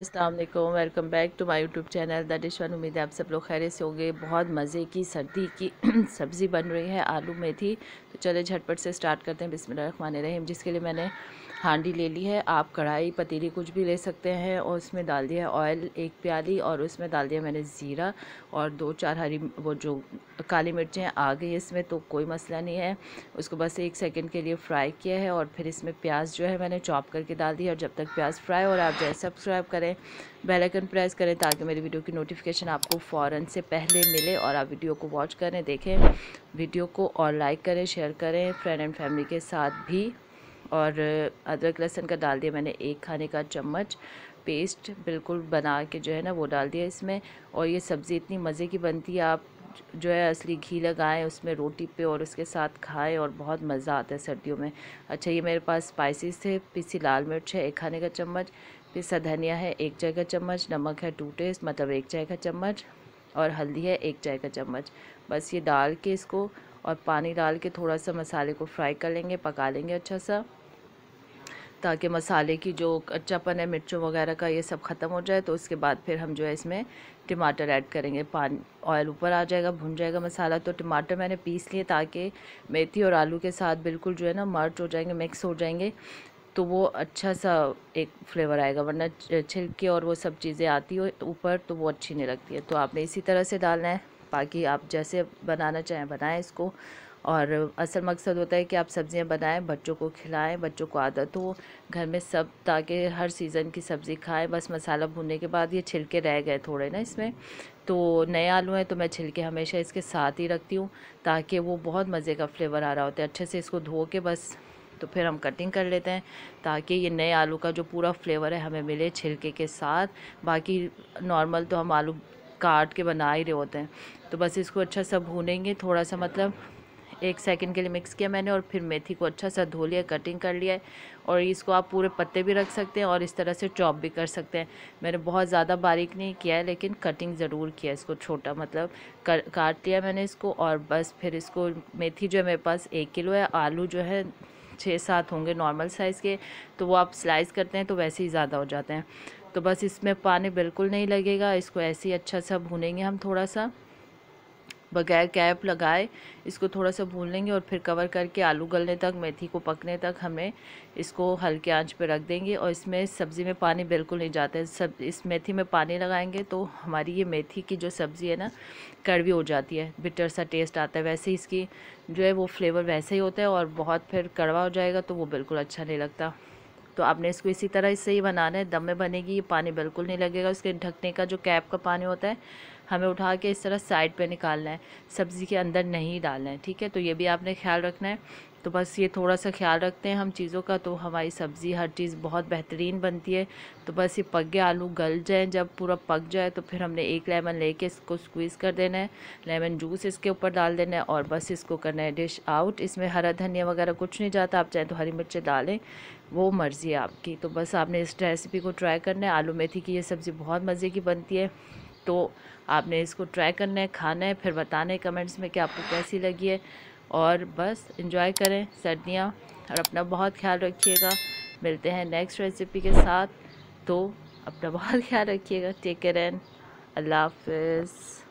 अस्सलाम वालेकुम, welcome back to my YouTube channel the dish one. उम्मीद है आप सब लोग खैरियत से होंगे। बहुत मज़े की सर्दी की सब्ज़ी बन रही है, आलू मेथी। तो चले झटपट से स्टार्ट करते हैं। बिस्मिल्लाहिर्रहमानिर्रहीम। जिसके लिए मैंने हांडी ले ली है, आप कढ़ाई पतीली कुछ भी ले सकते हैं। और उसमें डाल दिया है ऑयल 1 प्याली, और उसमें डाल दिया मैंने ज़ीरा और 2-4 हरी वो जो काली मिर्चें आ गई इसमें, तो कोई मसला नहीं है। उसको बस 1 सेकंड के लिए फ्राई किया है, और फिर इसमें प्याज जो है मैंने चॉप करके डाल दिया। और जब तक प्याज फ्राई हो रहा है, आप जैसे सब्सक्राइब करें, बेल आइकन प्रेस करें ताकि मेरी वीडियो की नोटिफिकेशन आपको फ़ौरन से पहले मिले और आप वीडियो को वॉच करें, देखें वीडियो को, और लाइक करें, शेयर करें फ्रेंड एंड फैमिली के साथ भी। और अदरक लहसुन का डाल दिया मैंने 1 खाने का चम्मच पेस्ट, बिल्कुल बना के जो है ना वो डाल दिया इसमें। और ये सब्ज़ी इतनी मज़े की बनती है, आप जो है असली घी लगाएं उसमें रोटी पे और उसके साथ खाएं, और बहुत मज़ा आता है सर्दियों में। अच्छा, ये मेरे पास स्पाइसेस थे। पिसी लाल मिर्च है 1 खाने का चम्मच, पिसा धनिया है 1 चाय का चम्मच, नमक है 2 टेस्ट मतलब 1 चाय का चम्मच, और हल्दी है 1 चाय का चम्मच। बस ये डाल के इसको और पानी डाल के थोड़ा सा मसाले को फ्राई कर लेंगे, पका लेंगे अच्छा सा, ताकि मसाले की जो कच्चापन है मिर्चों वगैरह का ये सब ख़त्म हो जाए। तो उसके बाद फिर हम जो है इसमें टमाटर ऐड करेंगे। पानी ऑयल ऊपर आ जाएगा, भुन जाएगा मसाला, तो टमाटर मैंने पीस लिए ताकि मेथी और आलू के साथ बिल्कुल जो है ना मर्ज हो जाएंगे, मिक्स हो जाएंगे, तो वो अच्छा सा एक फ्लेवर आएगा। वरना छिलके और वो सब चीज़ें आती हो ऊपर तो वो अच्छी नहीं लगती है। तो आपने इसी तरह से डालना है, बाकी आप जैसे बनाना चाहें बनाएं इसको। और असल मकसद होता है कि आप सब्ज़ियां बनाएं, बच्चों को खिलाएं, बच्चों को आदत हो घर में सब, ताकि हर सीज़न की सब्ज़ी खाएं। बस मसाला भूनने के बाद ये छिलके रह गए थोड़े ना इसमें, तो नए आलू हैं तो मैं छिलके हमेशा इसके साथ ही रखती हूँ, ताकि वो बहुत मज़े का फ्लेवर आ रहा होता है। अच्छे से इसको धो के बस तो फिर हम कटिंग कर लेते हैं, ताकि ये नए आलू का जो पूरा फ्लेवर है हमें मिले छिलके के साथ। बाकी नॉर्मल तो हम आलू काट के बना ही रहे होते हैं। तो बस इसको अच्छा सा भूनेंगे थोड़ा सा, मतलब 1 सेकंड के लिए मिक्स किया मैंने, और फिर मेथी को अच्छा सा धो लिया, कटिंग कर लिया है। और इसको आप पूरे पत्ते भी रख सकते हैं और इस तरह से चॉप भी कर सकते हैं। मैंने बहुत ज़्यादा बारीक नहीं किया है, लेकिन कटिंग ज़रूर किया है इसको छोटा, मतलब काट लिया मैंने इसको। और बस फिर इसको, मेथी जो है मेरे पास 1 किलो है, आलू जो है 6-7 होंगे नॉर्मल साइज़ के, तो वो आप स्लाइस करते हैं तो वैसे ही ज़्यादा हो जाते हैं। तो बस इसमें पानी बिल्कुल नहीं लगेगा, इसको ऐसे ही अच्छा सा भूनेंगे हम थोड़ा सा बगैर कैप लगाए। इसको थोड़ा सा भून लेंगे और फिर कवर करके आलू गलने तक, मेथी को पकने तक हमें इसको हल्के आंच पे रख देंगे। और इसमें सब्ज़ी में पानी बिल्कुल नहीं जाता है। सब इस मेथी में पानी लगाएंगे तो हमारी ये मेथी की जो सब्ज़ी है ना कड़वी हो जाती है, बिटर सा टेस्ट आता है। वैसे ही इसकी जो है वो फ्लेवर वैसे ही होता है, और बहुत फिर कड़वा हो जाएगा तो वो बिल्कुल अच्छा नहीं लगता। तो आपने इसको इसी तरह से ही बनाना है, दम में बनेगी, ये पानी बिल्कुल नहीं लगेगा। उसके ढकने का जो कैप का पानी होता है हमें उठा के इस तरह साइड पे निकालना है, सब्ज़ी के अंदर नहीं डालना है, ठीक है। तो ये भी आपने ख्याल रखना है। तो बस ये थोड़ा सा ख्याल रखते हैं हम चीज़ों का, तो हमारी सब्ज़ी हर चीज़ बहुत बेहतरीन बनती है। तो बस ये पक गया, आलू गल जाए, जब पूरा पक जाए तो फिर हमने 1 लेमन लेके इसको स्क्वीज़ कर देना है, लेमन जूस इसके ऊपर डाल देना है, और बस इसको करना है डिश आउट। इसमें हरा धनिया वगैरह कुछ नहीं जाता, आप चाहें तो हरी मिर्चें डालें, वो मर्ज़ी है आपकी। तो बस आपने इस रेसिपी को ट्राई करना है। आलू मेथी की ये सब्ज़ी बहुत मज़े की बनती है, तो आपने इसको ट्राई करना है, खाना है, फिर बताना है कमेंट्स में कि आपको कैसी लगी है। और बस एंजॉय करें सर्दियाँ, और अपना बहुत ख्याल रखिएगा। मिलते हैं नेक्स्ट रेसिपी के साथ, तो अपना बहुत ख्याल रखिएगा। टेक केयर एंड अल्लाह हाफ़िज़।